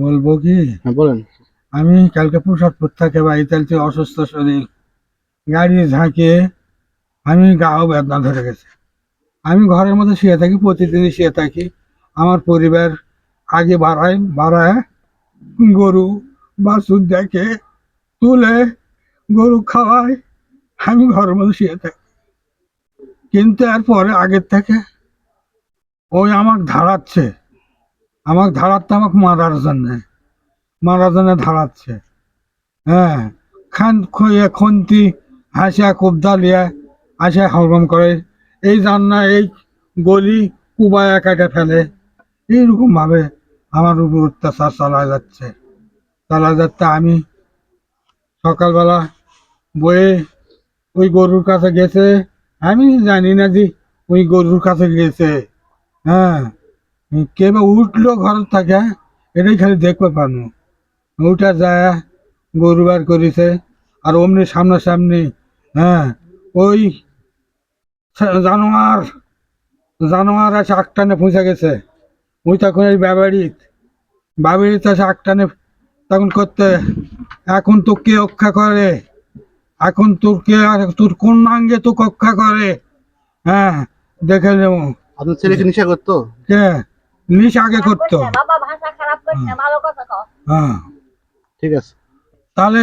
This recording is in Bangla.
বলবো কি, হ্যাঁ বলেন। আমি কালকে প্রসাদপুর থেকে বাড়ি চালছি, অসুস্থ শরীর, গাড়ি ঝাঁকে আমি গাও বেদনা ধরে গেছে। আমি ঘরের মধ্যে শুয়ে থাকি, প্রতিদিনই শুয়ে থাকি। আমার পরিবার আগে বাড়ায় গরু বাছুর দেখে তুলে গরু খাওয়ায়, আমি ঘরের মধ্যে শুয়ে থাকি। কিন্তু এরপরে আগের থেকে ওই ধাড়াচ্ছে, আমাকে মারার জন্য ধাড়াচ্ছে। হ্যাঁ, খন্তি হাসিয়া কোবদা লিয়া আসে হরগম করে, এই জান্না এই গলি কুবায়া কেটে ফেলে। এইরকম ভাবে আমার উপর অত্যাচার চালা যাচ্ছে। আমি সকালবেলা বয়ে ওই গরুর কাছে গেছে, আমি জানি না যে ওই গরুর কাছে গেছে। হ্যাঁ, কে বা উঠলো ঘর থেকে, এটাই খালি দেখতে পারবো। ওটা যায় গরু বার করেছে, আর অমনি সামনাসামনি। হ্যাঁ, ওই জানোয়ার জানোয়ার আছে আকটানে পৌঁছে গেছে। ওই তখন এই বাবাড়িতে আছে আকটানে তখন করতে। এখন তো কে রক্ষা করে, এখন তোর কে তোর কোন আঙ্গে তো রক্ষা করে। হ্যাঁ, দেখে নেব। আপনার ছেলে কি নেশা করতো? কে নিশ আগে করতো। বাবা ভাষা খারাপ করছে, ভালো কথা কও। হ্যাঁ, ঠিক আছে। তাহলে